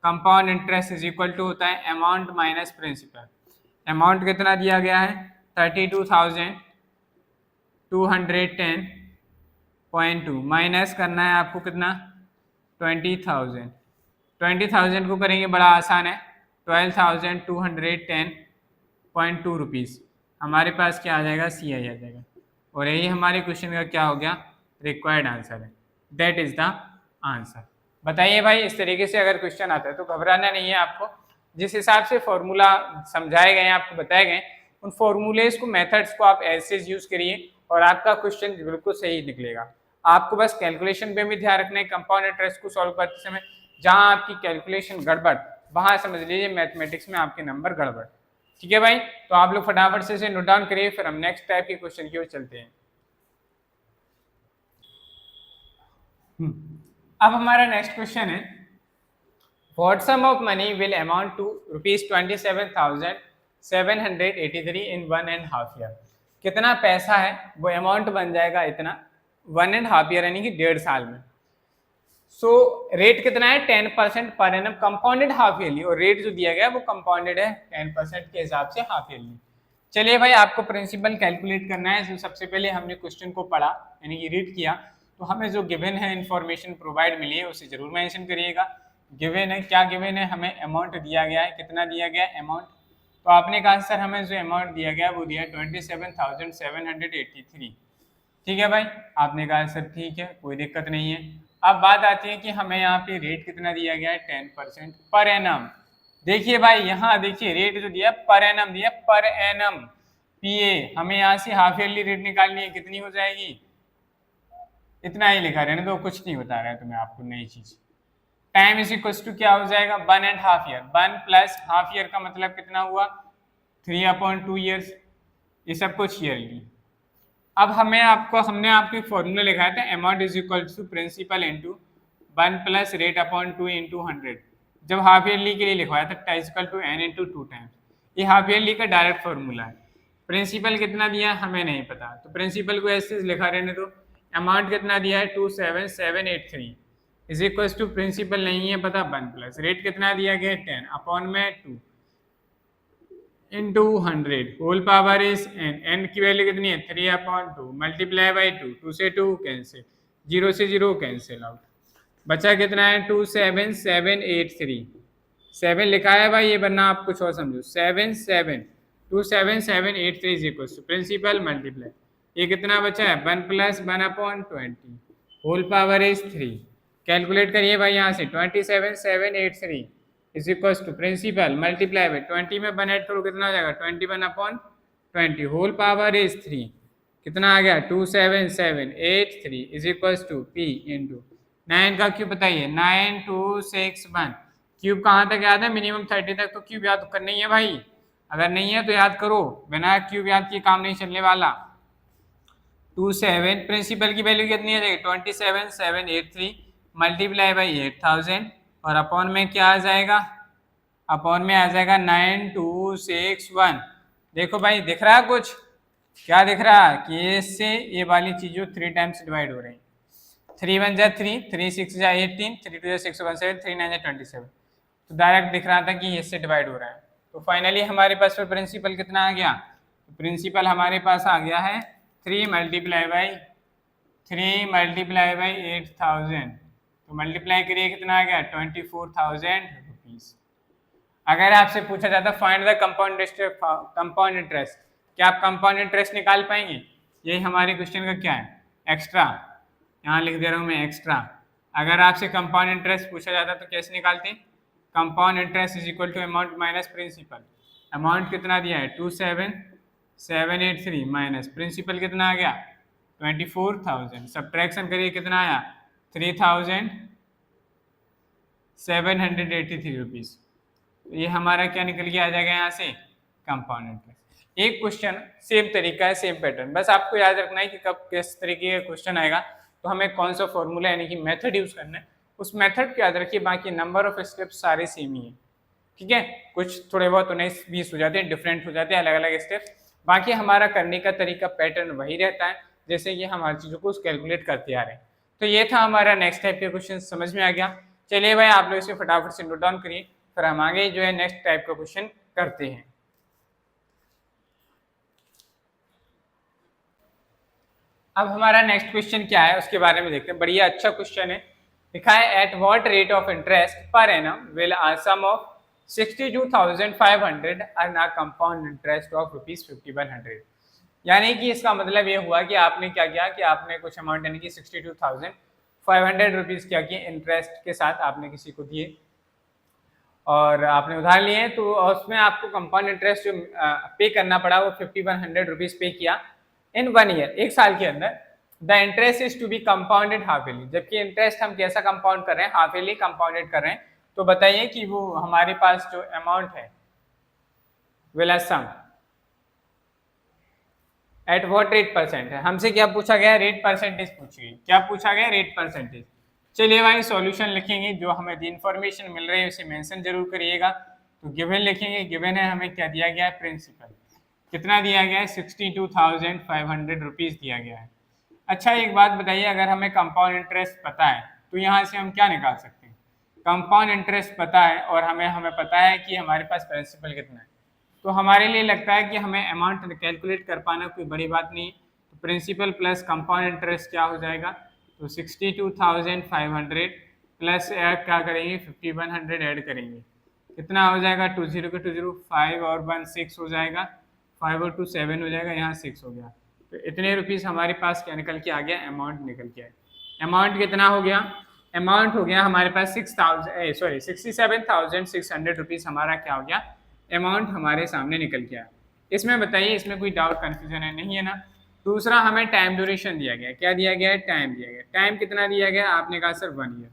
compound interest is equal to होता है अमाउंट माइनस प्रिंसिपल। अमाउंट कितना दिया गया है 32,210.2, माइनस करना है आपको कितना 20,000 को करेंगे, बड़ा आसान है, 12,210.2 रुपीज़ हमारे पास क्या आ जाएगा, सी आई आ जाएगा, और यही हमारे क्वेश्चन का क्या हो गया, रिक्वायर्ड आंसर है, दैट इज द आंसर। बताइए भाई, इस तरीके से अगर क्वेश्चन आता है तो घबराना नहीं है आपको, जिस हिसाब से फॉर्मूला समझाए गए हैं, आपको बताए गए, उन फॉर्मूलेज को, मेथड्स को आप ऐसे यूज करिए और आपका क्वेश्चन बिल्कुल सही निकलेगा। आपको बस कैलकुलेशन पे भी ध्यान रखना है कंपाउंड इंटरेस्ट को सॉल्व करते समय। जहां आपकी कैलकुलेशन गड़बड़, वहां समझ लीजिए मैथमेटिक्स में आपके नंबर गड़बड़। ठीक है भाई, तो आप लोग फटाफट से इसे नोट डाउन करिए, फिर हम नेक्स्ट टाइप के क्वेश्चन की ओर चलते हैं। अब हमारा नेक्स्ट क्वेश्चन है, what sum of money will amount to ₹27,783 in 1.5 year. कितना पैसा है वो अमाउंट बन जाएगा इतना 1.5 ईयर यानी कि 1.5 साल में। सो रेट कितना है 10% per annum compounded half yearly, और रेट जो दिया गया है वो कंपाउंडेड है 10% के हिसाब से हाफ ईयरली। चलिए भाई, आपको प्रिंसिपल कैलकुलेट करना है। तो सबसे पहले हमने क्वेश्चन को पढ़ा यानी कि रीड किया, तो हमें जो गिवन है इन्फॉर्मेशन प्रोवाइड मिली है उसे जरूर मेंशन करिएगा। गिवन है, क्या गिवन है, हमें अमाउंट दिया गया है, कितना दिया गया है अमाउंट। तो आपने कहा सर हमें जो अमाउंट दिया गया वो दिया 27,783। ठीक है भाई, आपने कहा सर ठीक है कोई दिक्कत नहीं है। अब बात आती है कि हमें यहाँ पे रेट कितना दिया गया है 10% पर एनम। देखिए भाई, यहाँ देखिए रेट जो दिया पर एनम दिया, पर एनम पीए। हमें यहाँ से हाफ ईयरली रेट निकालनी है, कितनी हो जाएगी, इतना ही लिखा रहने दो, कुछ नहीं बता रहा है तुम्हें आपको नई चीज। टाइम इज इक्वल टू क्या हो जाएगा 1.5 ईयर, 1 प्लस हाफ ईयर का मतलब कितना हुआ 3/2 ईयर्स, ये सब कुछ ईयरली। अब हमने आपको फॉर्मूला लिखाया था, amount is equal to principal into 1 plus rate upon 2 into 100। जब हाफ ईयरली के लिए लिखवाया था equal to n into 2 times. ये हाफ ईयरली का डायरेक्ट फॉर्मूला है। प्रिंसिपल कितना दिया हमें नहीं पता, तो प्रिंसिपल को ऐसे लिखा रहने दो। अमाउंट कितना दिया है 27783 इज इक्वल टू प्रिंसिपल नहीं है पता 1 प्लस रेट कितना दिया गया 10 अपॉन में 2 into 100 whole power is n की वैल्यू कितनी है 3/2 मल्टीप्लाई बाई 2, 2 से 2 कैंसिल, 0 से 0 कैंसिल आउट, बचा कितना है 27783। 7 लिखा है भाई, ये बनना आप कुछ और समझो, 27783 is equal to principal multiply, ये कितना बचा है 1 plus 1/20 whole power is 3। Calculate करिए भाई यहाँ से 27783 is equal to principal multiply by 20 में 1 ऐड करो कितना आ जाएगा 21/20 होल पावर इज 3, कितना आ गया 27783 is equal to P into 9 का क्यूब बताइए 9261। क्यूब कहाँ तक याद है मिनिमम 30 तक, तो क्यूब याद करना ही है भाई, अगर नहीं है तो याद करो, बिना क्यूब याद किए काम नहीं चलने वाला। 27 प्रिंसिपल की वैल्यू कितनी है 27783 मल्टीप्लाई बाई 8000 और अपॉन में क्या आ जाएगा, अपॉन में आ जाएगा 9261। देखो भाई दिख रहा है कुछ, क्या दिख रहा है कि इससे ये वाली चीज जो 3 टाइम्स डिवाइड हो रही है, 3 1 जा 3, 3 6 जा 18, 3 2 जा 6 1 7, 3 9 जा 27, तो डायरेक्ट दिख रहा था कि इससे डिवाइड हो रहा है। तो फाइनली हमारे पास फिर प्रिंसिपल कितना आ गया, तो प्रिंसिपल हमारे पास आ गया है 3 मल्टीप्लाई बाई 8000, तो मल्टीप्लाई करिए कितना आ गया 24,000 रुपीज। अगर आपसे पूछा जाता फाइंड द कंपाउंड इंटरेस्ट, क्या आप कंपाउंड इंटरेस्ट निकाल पाएंगे, यही हमारे क्वेश्चन का क्या है एक्स्ट्रा, यहाँ लिख दे रहा हूँ मैं एक्स्ट्रा। अगर आपसे कंपाउंड इंटरेस्ट पूछा जाता तो कैसे निकालते, compound interest is equal to amount minus principal. Amount कितना दिया है 27783 माइनस प्रिंसिपल कितना आ गया 24,000, सब्ट्रैक्शन करिए कितना आया 3,783 रुपीज़। तो ये हमारा क्या निकल के आ जाएगा यहाँ से कंपाउंड इंटरेस्ट। एक क्वेश्चन सेम तरीका है, सेम पैटर्न, बस आपको याद रखना है कि कब किस तरीके का क्वेश्चन आएगा तो हमें कौन सा फॉर्मूला यानी कि मेथड यूज करना है, उस मेथड को याद रखिए, बाकी नंबर ऑफ स्टेप्स सारे सेम ही है। ठीक है, कुछ थोड़े बहुत 19-20 हो जाते हैं, डिफरेंट हो जाते हैं अलग अलग स्टेप्स, बाकी हमारा करने का तरीका पैटर्न वही रहता है जैसे कि हम हर चीज़ों को कैलकुलेट करते आ रहे हैं। तो ये था हमारा नेक्स्ट टाइप के क्वेश्चन, समझ में आ गया। चलिए भाई आप लोग इसे फटाफट से नोट डाउन करिए, फिर हम आगे जो है नेक्स्ट टाइप का क्वेश्चन करते हैं। अब हमारा नेक्स्ट क्वेश्चन क्या है उसके बारे में देखते हैं, बढ़िया अच्छा क्वेश्चन है। लिखा है at what rate of interest per annum will a sum of 62,500 earn a compound interest of ₹5100। यानी कि इसका मतलब ये हुआ कि आपने क्या किया कि आपने कुछ अमाउंट यानी कि 62,500 रुपीज़ क्या किए इंटरेस्ट के साथ आपने किसी को दिए, और आपने उधार लिए हैं, तो उसमें आपको कंपाउंड इंटरेस्ट जो पे करना पड़ा वो 5100 रुपीज पे किया इन 1 ईयर, 1 साल के अंदर। The interest is to be compounded half yearly, जबकि इंटरेस्ट हम कैसा कंपाउंड कर रहे हैं, हाफ ईयरली कंपाउंडेड कर रहे हैं। तो बताइए कि वो हमारे पास जो अमाउंट है will sum at what rate percent है, हमसे क्या पूछा गया, रेट परसेंटेज पूछी गई। क्या पूछा गया, रेट परसेंटेज। चलिए भाई सॉल्यूशन लिखेंगे, जो हमें इन्फॉर्मेशन मिल रही है उसे मेंशन जरूर करिएगा। तो गिवन लिखेंगे, गिवन है हमें क्या दिया गया है, प्रिंसिपल कितना दिया गया है, 62,500 रुपीज दिया गया है। अच्छा एक बात बताइए, अगर हमें कंपाउंड इंटरेस्ट पता है तो यहाँ से हम क्या निकाल सकते हैं, कंपाउंड इंटरेस्ट पता है और हमें पता है कि हमारे पास प्रिंसिपल कितना है, तो हमारे लिए लगता है कि हमें अमाउंट कैलकुलेट कर पाना कोई बड़ी बात नहीं। तो प्रिंसिपल प्लस कंपाउंड इंटरेस्ट क्या हो जाएगा, तो 62,500 प्लस क्या करेंगे, 5100 ऐड करेंगे, कितना हो जाएगा, 20 के 20, 5 और 1 6 हो जाएगा, 5 और 2 7 हो जाएगा, यहाँ 6 हो गया। तो इतने रुपीस हमारे पास क्या निकल के आ गया, अमाउंट निकल के आया। अमाउंट कितना हो गया, अमाउंट हो गया हमारे पास 67,600 रुपीज़ हमारा क्या हो गया, अमाउंट हमारे सामने निकल के आया। इसमें बताइए, इसमें कोई डाउट कन्फ्यूजन है, नहीं है ना। दूसरा हमें टाइम ड्यूरेशन दिया गया, क्या दिया गया है, टाइम दिया गया। टाइम कितना दिया गया, आपने कहा सर 1 ईयर,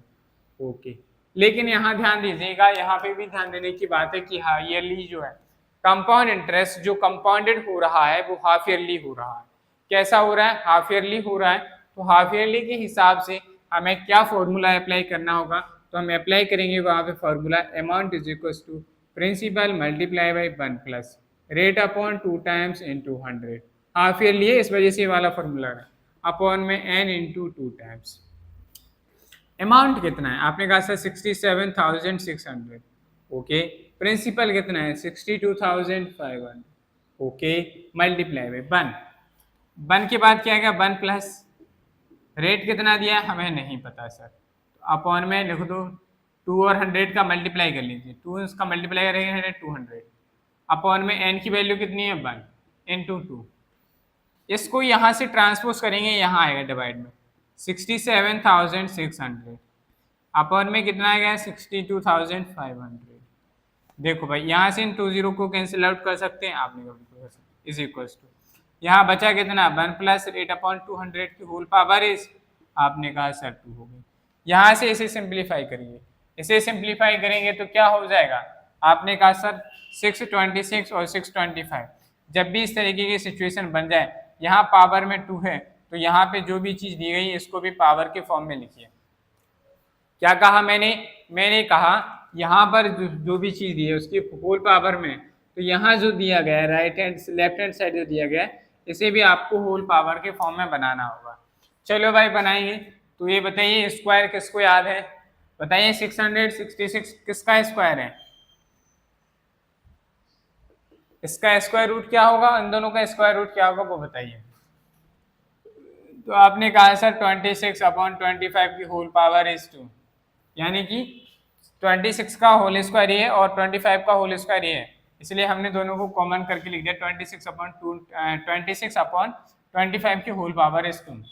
ओके। लेकिन यहाँ ध्यान दीजिएगा, यहाँ पे भी ध्यान देने की बात है कि हाँ ईयरली जो है कंपाउंड इंटरेस्ट जो कंपाउंडेड हो रहा है वो हाफ ईयरली हो रहा है। कैसा हो रहा है, हाफ ईयरली हो रहा है। तो हाफ ईयरली के हिसाब से हमें क्या फॉर्मूला अप्लाई करना होगा, तो हम अप्लाई करेंगे वहाँ पे formula, amount is equal to principal multiply by 1 plus rate upon 2 times into 100। Half yearly है इस वजह से वाला फॉर्मूला है, अपॉन में n इंटू 2 टाइम्स। अमाउंट कितना है, आपने कहा सर 67,600, ओके। प्रिंसिपल कितना है, 62,500, ओके, मल्टीप्लाई बाई 1। 1 के बाद क्या आएगा, 1 प्लस रेट कितना दिया हमें नहीं पता सर, तो अपॉन में लिख दो, 2 और 100 का मल्टीप्लाई कर लीजिए, 2 इसका मल्टीप्लाई करेंगे 200, अपॉन में n की वैल्यू कितनी है 1 इंटू 2। इसको यहाँ से ट्रांसपोज करेंगे, यहाँ आएगा डिवाइड में 67,600, अपॉन में कितना आएगा 62,500। देखो भाई यहाँ से इन 2 0 को कैंसिल आउट कर सकते हैं, आपने कभी इज इक्वल्स टू, यहाँ बचा कितना 1 प्लस रेट अपॉन 200 की होल पावर इज, आपने कहा सर 2 हो गई। यहाँ से इसे सिंप्लीफाई करिए, इसे सिंप्लीफाई करेंगे तो क्या हो जाएगा, आपने कहा सर 626 और 625। जब भी इस तरीके की सिचुएशन बन जाए, यहाँ पावर में 2 है तो यहाँ पे जो भी चीज़ दी गई इसको भी पावर के फॉर्म में लिखिए। क्या कहा मैंने कहा यहाँ पर जो भी चीज़ दी है उसकी होल पावर में, तो यहाँ जो दिया गया है right hand left hand side जो दिया गया है इसे भी आपको होल पावर के फॉर्म में बनाना होगा। चलो भाई बनाएंगे। तो ये बताइए स्क्वायर किसको याद है, बताइए 666 किसका स्क्वायर है, इसका स्क्वायर रूट क्या होगा, इन दोनों का स्क्वायर रूट क्या होगा वो बताइए। तो आपने कहा सर 26 अपॉन 25 की होल पावर इज 2, यानी कि 26 का होल स्क्वायर ये है और 25 का होल स्क्वायर ये है, इसलिए हमने दोनों को कॉमन करके लिख दिया 26 अपॉन 25 की होल पावर इज 2।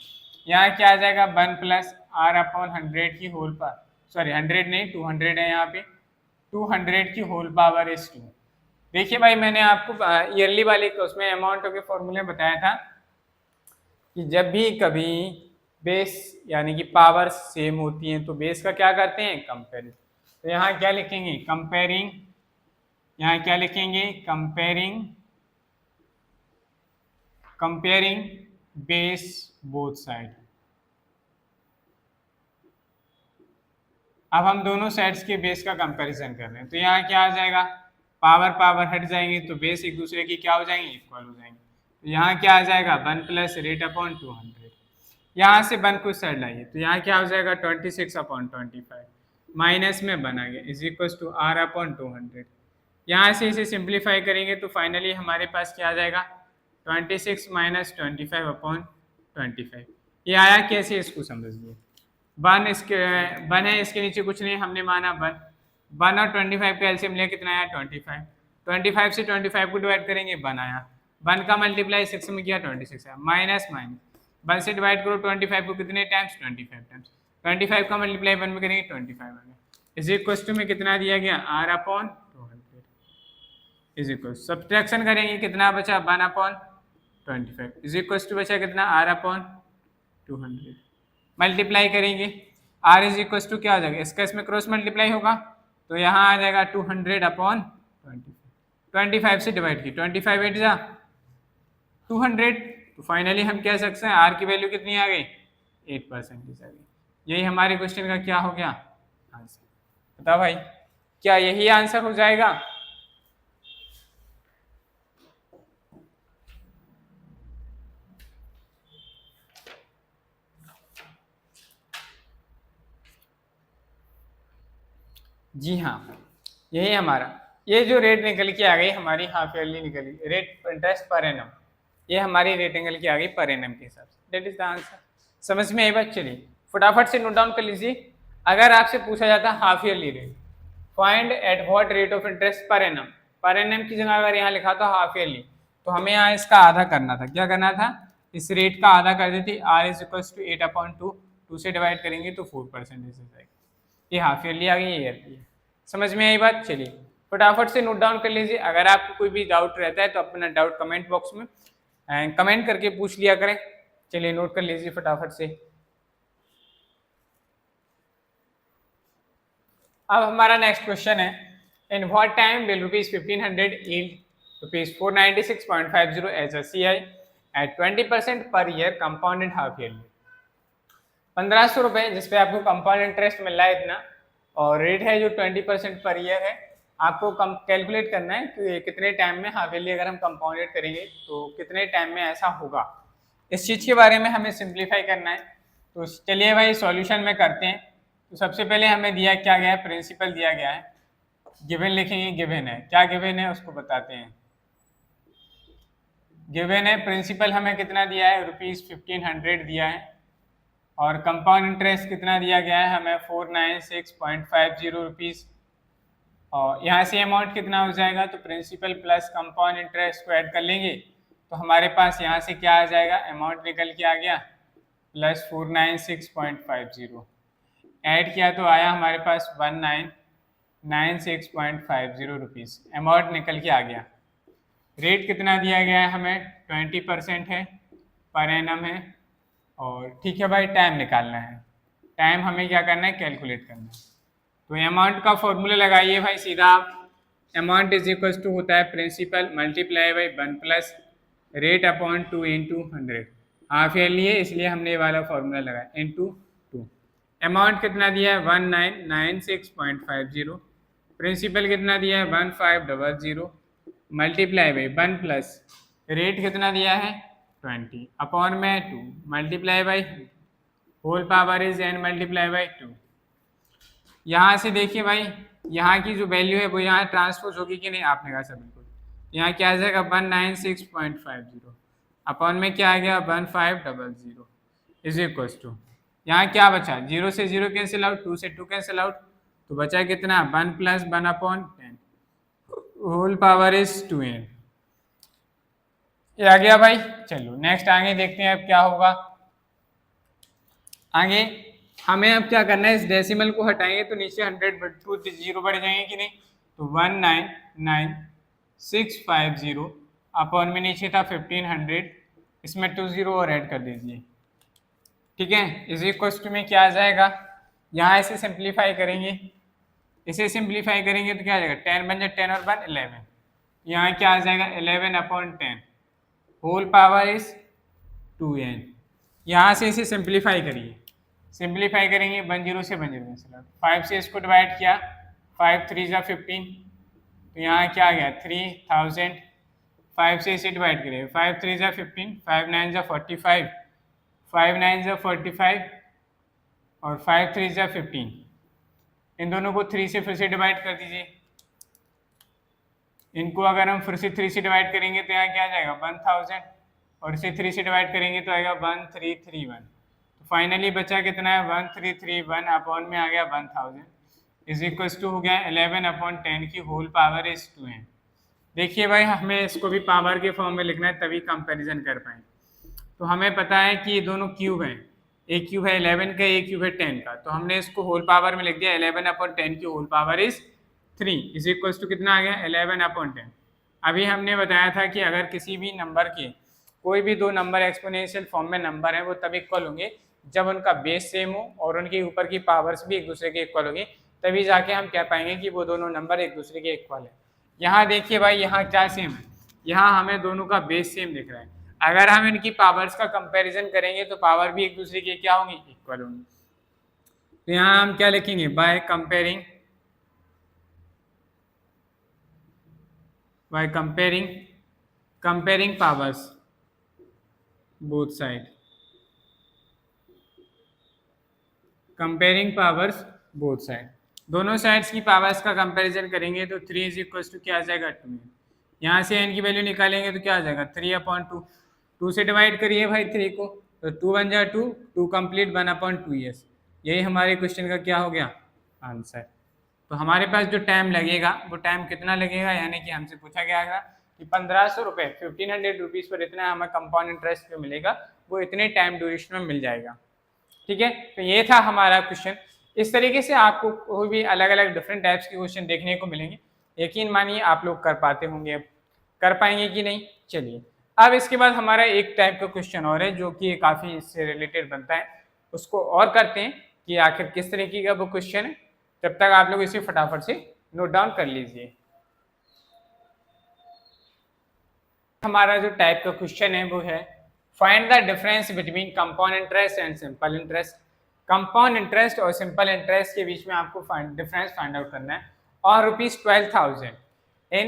यहाँ क्या आ जाएगा 1 प्लस r अपॉन 100 की होल पावर, सॉरी 100 नहीं 200 है यहाँ पे, 200 की होल पावर इज 2। देखिए भाई मैंने आपको ईयरली वाले उसमें अमाउंट के फॉर्मूले बताया था कि जब भी कभी बेस यानी कि पावर सेम होती हैं तो बेस का क्या करते हैं, कंपेयर। तो यहाँ क्या लिखेंगे, कंपेयरिंग, यहाँ क्या लिखेंगे, कंपेयरिंग बेस बोथ साइड। अब हम दोनों साइड्स के बेस का कंपैरिजन कर रहे हैं, तो यहाँ क्या आ जाएगा, पावर हट जाएंगे तो बेस एक दूसरे की क्या हो जाएंगे, इक्वल हो जाएंगे। तो यहाँ क्या आ जाएगा 1 प्लस रेट अपॉन 200, यहाँ से 1 को साइड लाइए तो यहाँ क्या हो जाएगा 26 अपॉन 25 माइनस में 1 आ गया is equal to r upon 200। यहाँ से इसे सिंप्लीफाई करेंगे तो फाइनली हमारे पास क्या आ जाएगा 26 माइनस 25 अपॉन 25। ये आया कैसे, इसको समझिए। 1 है, इसके नीचे कुछ नहीं, हमने माना 1 और 25 का एलसीएम लिया कितना आया 25 से 25 को डिवाइड करेंगे 1 आया, 1 का मल्टीप्लाई 6 में किया 26 आया, माइनस 1 से डिवाइड करो 25 को कितने टाइम्स 25 टाइम्स, 25 का मल्टीप्लाई 1 में करेंगे 25 आ गया, इज इक्वल टू में कितना दिया गया r upon 200 is equal subtraction करेंगे कितना बचा 1 अपॉन 25 इज इक्वल टू बचा कितना r अपॉन 200 मल्टीप्लाई करेंगे r इज इक्वल टू क्या हो जाएगा इसका इसमें क्रॉस मल्टीप्लाई होगा तो यहाँ आ जाएगा 200 अपॉन 25 से डिवाइड की 25 8 जा 200 तो फाइनली हम कह सकते हैं r की वैल्यू कितनी आ गई 8% आ गई। यही हमारे क्वेश्चन का क्या हो गया आंसर बताओ भाई क्या यही आंसर हो जाएगा। जी हाँ यही हमारा ये जो रेट निकल के आ गई हमारी हाफ ईयरली निकली रेट इंटरेस्ट पर एनम ये हमारी रेट निकल के आ गई पर एनम के हिसाब say that is the answer. समझ में आई बात। चलिए फटाफट से नोट डाउन कर लीजिए। अगर आपसे पूछा जाता है half yearly rate find at what rate of interest per annum की जगह अगर यहाँ लिखा था हाफ ईयरली तो हमें यहाँ इसका आधा करना था। क्या करना था इस रेट का आधा कर देती r इज इक्वल टू 8/2 2 से डिवाइड करेंगे तो 4% ये हाफ ईयरली आ गई ये ईयरली। समझ में आई बात। चलिए फटाफट से नोट डाउन कर लीजिए। अगर आपको कोई भी डाउट रहता है तो अपना डाउट कमेंट बॉक्स में कमेंट करके पूछ लिया करें। चलिए नोट कर लीजिए फटाफट से। अब हमारा नेक्स्ट क्वेश्चन है in what time will ₹1500 yield ₹496.50 as a CI at 20% per year compounded half yearly. 1500 रुपये जिस पे आपको कंपाउंड इंटरेस्ट मिल रहा है इतना और रेट है जो 20% पर ईयर है। आपको कैलकुलेट करना है कि कितने टाइम में हाफ ईयरली अगर हम कंपाउंडेड करेंगे तो कितने टाइम में ऐसा होगा। इस चीज़ के बारे में हमें सिंप्लीफाई करना है। तो चलिए भाई सॉल्यूशन में करते हैं। तो सबसे पहले हमें दिया क्या गया है प्रिंसिपल दिया गया है गिवन लिखेंगे गिवन है क्या गिवन है उसको बताते हैं। गिवन है प्रिंसिपल हमें कितना दिया है ₹1500 दिया है और कंपाउंड इंटरेस्ट कितना दिया गया है हमें 496.50 रुपीज़ और यहाँ से अमाउंट कितना हो जाएगा तो प्रिंसिपल प्लस कंपाउंड इंटरेस्ट को ऐड कर लेंगे तो हमारे पास यहाँ से क्या आ जाएगा अमाउंट निकल के आ गया प्लस 496.50 ऐड किया तो आया हमारे पास 1996.50 रुपीज़ अमाउंट निकल के आ गया। रेट कितना दिया गया है हमें 20% है पर एनम है और ठीक है भाई टाइम निकालना है। टाइम हमें क्या करना है कैलकुलेट करना है। तो अमाउंट का फॉर्मूला लगाइए भाई सीधा अमाउंट इज इक्वल टू होता है principal multiply by 1 plus rate upon 2 into 100 half yearly है इसलिए हमने ये वाला फॉर्मूला लगाया इंटू 2। अमाउंट कितना दिया है 1996.50 प्रिंसिपल कितना दिया है 1500 मल्टीप्लाई बाई 1 प्लस रेट कितना दिया है 20 अपॉन में 2 multiply by whole power is n multiply by 2। यहाँ से देखिए भाई यहाँ की जो वैल्यू है वो यहाँ ट्रांसपोज होगी कि नहीं आपने कहा सब बिल्कुल। यहाँ क्या आ जाएगा 196.50 अपॉन में क्या आ गया 1500 इज इक्वल टू यहाँ क्या बचा 0 से 0 कैंसिल आउट 2 से 2 कैंसिल आउट तो बचा कितना 1 plus 1 upon 10 whole power is 2n। ये आ गया भाई। चलो नेक्स्ट आगे देखते हैं अब क्या होगा। आगे हमें अब क्या करना है इस डेसिमल को हटाएंगे तो नीचे 100 जीरो बढ़ जाएंगे कि नहीं तो 199650 अपॉन में नीचे था 1500 इसमें 2 जीरो और ऐड कर दीजिए ठीक है। इज इक्वल टू में क्या आ जाएगा यहाँ इसे सिंप्लीफाई करेंगे इसे सिंप्लीफाई करेंगे तो क्या आ जाएगा 10 बन जाए 10 और 1 11 यहाँ क्या आ जाएगा 11 upon 10 whole power is 2n। यहाँ से इसे सिंप्लीफाई करिए सिंप्लीफाई करेंगे 10 से 10 5 से इसको डिवाइड किया 5 3 जा 15 तो यहाँ क्या आ गया 3000 5 से इसे डिवाइड करिए 5 3 जा 15 5 9 जा 45 5 9 जा 45 और 5 3 जा 15 इन दोनों को 3 से फिर से डिवाइड कर दीजिए। इनको अगर हम फिर से 3 से डिवाइड करेंगे तो यहाँ क्या आ जाएगा 1000 और इसे 3 से डिवाइड करेंगे तो आएगा 1331 तो फाइनली बचा कितना है 1331 अपॉन में आ गया 1000 इज इक्वल टू हो गया 11 अपॉन 10 की होल पावर इज 2n। देखिए भाई हमें इसको भी पावर के फॉर्म में लिखना है तभी कंपैरिजन कर पाएंगे। तो हमें पता है कि ये दोनों क्यूब हैं ए क्यूब है 11 का, ए क्यूब है 10 का, तो हमने इसको होल पावर में लिख दिया 11/10 की whole power is 3 is equals to कितना आ गया 11/10। अभी हमने बताया था कि अगर किसी भी नंबर के कोई भी दो नंबर एक्सपोनेंशियल फॉर्म में नंबर है वो तब इक्वल होंगे जब उनका बेस सेम हो और उनके ऊपर की पावर्स भी एक दूसरे के इक्वल होंगे, तभी जाके हम कह पाएंगे कि वो दोनों नंबर एक दूसरे के इक्वल है। यहाँ देखिए भाई, यहाँ क्या सेम है, यहाँ हमें दोनों का बेस सेम दिख रहा है। अगर हम इनकी पावर्स का कंपैरिजन करेंगे तो पावर भी एक दूसरे के क्या होंगी, इक्वल होंगी। तो यहाँ हम क्या लिखेंगे, by comparing powers both side, comparing powers both side, दोनों साइड्स की पावर्स का कंपैरिजन करेंगे तो 3 इज इक्वल टू क्या आ जाएगा 2। यहाँ से n की वैल्यू निकालेंगे तो क्या आ जाएगा 3/2, 2 से डिवाइड करिए भाई 3 को, तो 2 बन जाए 2, 2 कंप्लीट 1/2 यही हमारे क्वेश्चन का क्या हो गया आंसर। तो हमारे पास जो टाइम लगेगा वो टाइम कितना लगेगा, यानी कि हमसे पूछा गया था कि 1500 रुपये 1500 रुपीज़ पर इतना हमें कंपाउंड इंटरेस्ट जो मिलेगा वो इतने टाइम ड्यूरेशन में मिल जाएगा। ठीक है, तो ये था हमारा क्वेश्चन। इस तरीके से आपको कोई भी अलग अलग डिफरेंट टाइप्स के क्वेश्चन देखने को मिलेंगे। यकीन मानिए आप लोग कर पाते होंगे, अब कर पाएंगे कि नहीं। चलिए अब इसके बाद हमारा एक टाइप का क्वेश्चन और है जो कि काफ़ी इससे रिलेटेड बनता है, उसको और करते हैं कि आखिर किस तरीके का वो क्वेश्चन है। तब तक आप लोग इसे फटाफट से नोट डाउन कर लीजिए। हमारा जो टाइप का क्वेश्चन है वो है find the difference between compound interest and simple interest. Compound interest और सिंपल इंटरेस्ट के बीच में आपको डिफरेंस फाइंड आउट करना है और ₹12,000 इन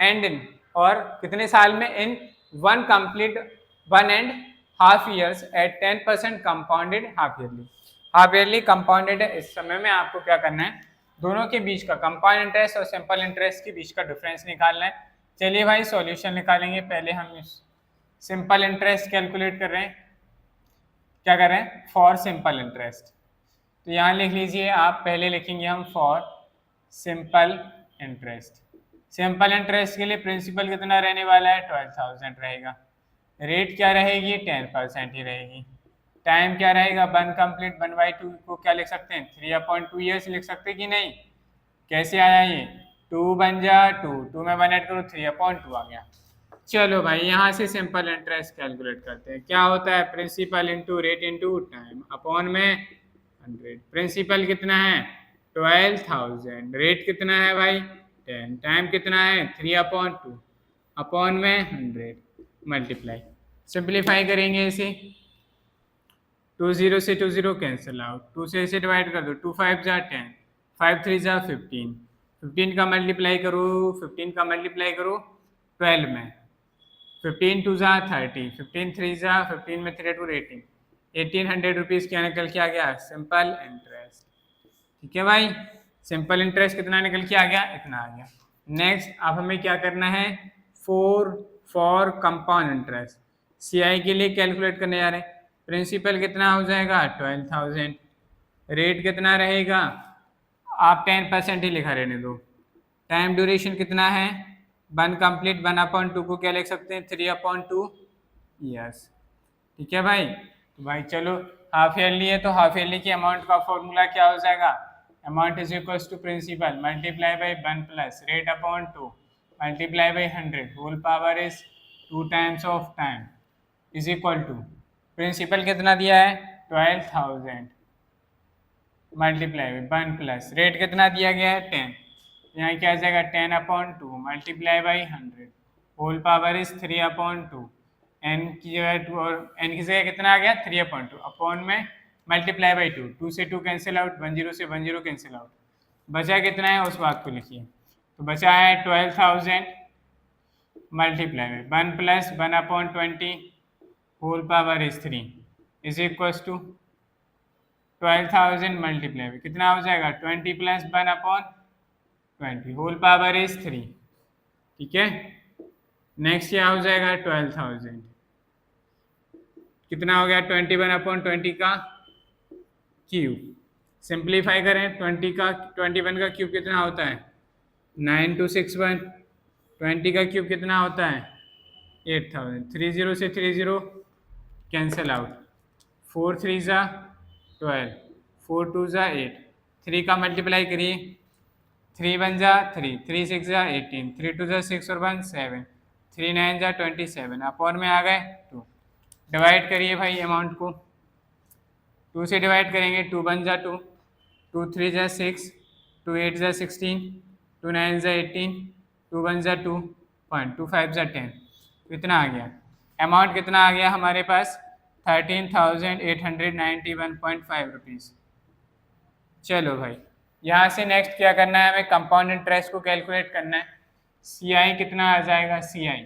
एंड इन, और कितने साल में, in 1.5 years at 10% compounded half yearly compounded है। इस समय में आपको क्या करना है, दोनों के बीच का कंपाउंड इंटरेस्ट और सिंपल इंटरेस्ट के बीच का डिफरेंस निकालना है। चलिए भाई सॉल्यूशन निकालेंगे। पहले हम सिंपल इंटरेस्ट कैलकुलेट कर रहे हैं, क्या कर रहे हैं, फॉर सिंपल इंटरेस्ट। तो यहाँ लिख लीजिए आप, पहले लिखेंगे हम for simple interest. Simple interest के लिए प्रिंसिपल कितना रहने वाला है, 12,000 रहेगा। रेट क्या रहेगी, 10% ही रहेगी। टाइम क्या रहेगा, 1 कंप्लीट 1/2 को क्या लिख सकते हैं, 3/2 ईयर्स लिख सकते हैं कि नहीं। कैसे आया ये, 2 बन जा 2 में 1 ऐड करो 3/2 आ गया। चलो भाई यहाँ से सिंपल इंटरेस्ट कैलकुलेट करते हैं। क्या होता है, principal into rate into time upon में 100। प्रिंसिपल कितना है 12,000, रेट कितना है भाई 10, टाइम कितना है 3/2 अपॉन में 100 मल्टीप्लाई। सिंप्लीफाई करेंगे इसे, 2 0 से 2 0 कैंसिल आउट, 2 से इसे डिवाइड कर दो, 2 5 जा 10, 5 3 जा 15, 15 का मल्टीप्लाई करो 12 में, 15 2 जा 30, 15 3 जा 15 में 3 2 18, 1800 रुपीज़ क्या निकल के आ गया, सिंपल इंटरेस्ट। ठीक है भाई, सिंपल इंटरेस्ट कितना निकल के आ गया, इतना आ गया। नेक्स्ट अब हमें क्या करना है, फॉर कंपाउंड इंटरेस्ट, CI के लिए कैलकुलेट करने जा रहे हैं। प्रिंसिपल कितना हो जाएगा 12,000, रेट कितना रहेगा, आप 10% ही लिखा रहने दो। टाइम ड्यूरेशन कितना है, 1 कंप्लीट 1/2 को क्या लिख सकते हैं 3/2 ईयर्स। ठीक है भाई, तो भाई चलो हाफ ईयरली है तो हाफ ईयरली की अमाउंट का फॉर्मूला क्या हो जाएगा, amount is equal to principal multiply by 1 plus rate upon 2 multiply by 100 whole power is 2 times of time is equal to, principal कितना दिया है 12,000 मल्टीप्लाई बाई 1 प्लस रेट कितना दिया गया है 10, यहाँ क्या आ जाएगा 10/2 multiply by 100 whole power is 3/2, n की जगह 2 और n की जगह कितना आ गया 3/2 अपॉन में मल्टीप्लाई बाई 2, 2 से 2 कैंसिल आउट, 1 0 से 1 0 कैंसिल आउट, बचा कितना है उस बात को लिखिए। तो बचा है 12,000 multiply by 1 plus 1/20 whole power is 3 is equal to 12,000 multiply by कितना हो जाएगा 20 प्लस 1/20 होल पावर इज 3। ठीक है, नेक्स्ट क्या हो जाएगा 12,000 कितना हो गया 21/20 का क्यूब, सिंप्लीफाई करें 21 का क्यूब कितना होता है 9261, 20 का क्यूब कितना होता है 8,000, 30 से 30 कैंसिल आउट, 4 3 ज़ा 12, 4 2 ज़ा 8, 3 का मल्टीप्लाई करिए, 3 1 ज़ा 3, 3 6 ज़ा 18, 3 2 ज़ा 6 और 1 7, 3 9 ज़ा 27, अपॉन में आ गए 2। डिवाइड करिए भाई अमाउंट को, 2 से डिवाइड करेंगे, 2 1 ज़ा 2, 2 3 ज़ा 6, 2 8 ज़ा 16, 2 9 ज़ा 18, 2 1 ज़ा 2, 2 5 ज़ा 10। कितना आ गया अमाउंट, कितना आ गया हमारे पास 13,891.5 रुपीज़। चलो भाई यहाँ से नेक्स्ट क्या करना है, हमें कंपाउंड इंटरेस्ट को कैलकुलेट करना है। सी आई कितना आ जाएगा, सी आई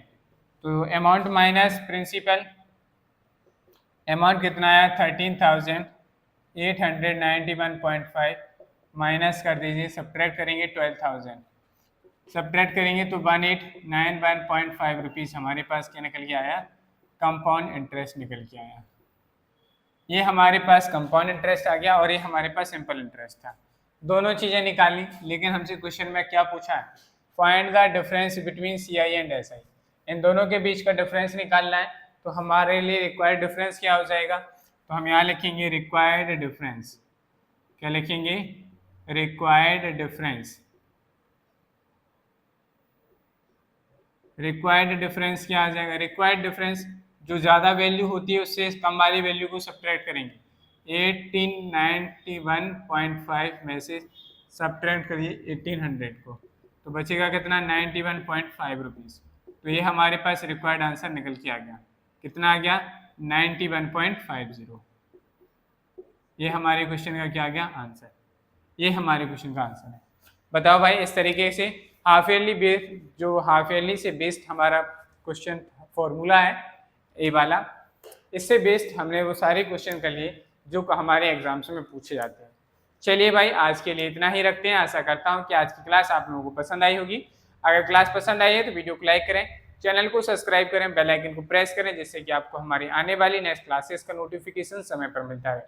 तो अमाउंट माइनस प्रिंसिपल, अमाउंट कितना आया 13,891.5 माइनस कर दीजिए, सब्ट्रैक्ट करेंगे 12,000, सब्ट्रैक्ट करेंगे तो 1891.5 रुपीज़ हमारे पास क्या निकल के आया, कंपाउंड इंटरेस्ट निकल के आया। ये हमारे पास कंपाउंड इंटरेस्ट आ गया और ये हमारे पास सिंपल इंटरेस्ट था। दोनों चीज़ें निकाली, लेकिन हमसे क्वेश्चन में क्या पूछा है, find the difference between C I and S I. इन दोनों के बीच का डिफरेंस निकालना है, तो हमारे लिए रिक्वायर्ड डिफरेंस क्या हो जाएगा, तो हम यहाँ लिखेंगे रिक्वायर्ड डिफरेंस। क्या लिखेंगे, रिक्वायर्ड डिफरेंस। रिक्वायर्ड डिफरेंस क्या आ जाएगा, रिक्वायर्ड डिफरेंस जो ज़्यादा वैल्यू होती है उससे कम वाली वैल्यू को सब्ट्रैक्ट करेंगे। 1891.5 में से सब्ट्रैक्ट करिए 1800 को, तो बचेगा कितना 91.5 रुपीज़। तो ये हमारे पास रिक्वायर्ड आंसर निकल के आ गया, कितना आ गया 91.50। ये हमारे क्वेश्चन का क्या आ गया आंसर, ये हमारे क्वेश्चन का आंसर है। बताओ भाई इस तरीके से हाफ ईयरली बेस्ड, जो हाफ ईयरली से बेस्ड हमारा क्वेश्चन फॉर्मूला है ए वाला, इससे बेस्ड हमने वो सारे क्वेश्चन कर लिए जो हमारे एग्जाम्स में पूछे जाते हैं। चलिए भाई आज के लिए इतना ही रखते हैं। आशा करता हूँ कि आज की क्लास आप लोगों को पसंद आई होगी। अगर क्लास पसंद आई है तो वीडियो को लाइक करें, चैनल को सब्सक्राइब करें, बेल आइकन को प्रेस करें, जिससे कि आपको हमारी आने वाली नेक्स्ट क्लासेस का नोटिफिकेशन समय पर मिलता है।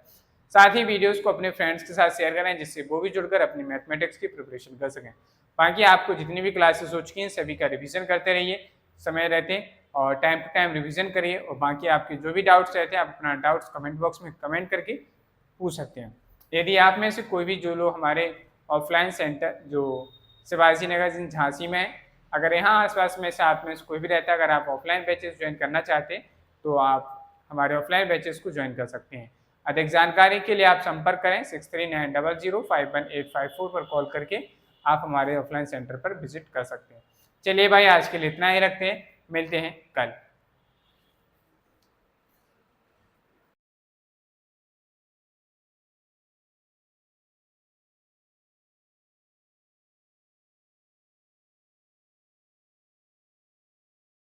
साथ ही वीडियोस को अपने फ्रेंड्स के साथ शेयर करें, जिससे वो भी जुड़कर अपनी मैथमेटिक्स की प्रिपरेशन कर सकें। बाकी आपको जितनी भी क्लासेस हो चुकी हैं सभी का रिवीजन करते रहिए समय रहते, और टाइम टू टाइम रिवीजन करिए। और बाकी आपके जो भी डाउट्स रहते हैं आप अपना डाउट्स कमेंट बॉक्स में कमेंट करके पूछ सकते हैं। यदि आप में से कोई भी जो लोग हमारे ऑफलाइन सेंटर जो शिवाजी नगर झांसी में है, अगर यहाँ आसपास में से आप में से कोई भी रहता है, अगर आप ऑफलाइन बैचेस ज्वाइन करना चाहते हैं तो आप हमारे ऑफलाइन बैचेस को ज्वाइन कर सकते हैं। अधिक जानकारी के लिए आप संपर्क करें 6390051854 पर कॉल करके आप हमारे ऑफलाइन सेंटर पर विजिट कर सकते हैं। चलिए भाई आज के लिए इतना ही रखते हैं, मिलते हैं कल।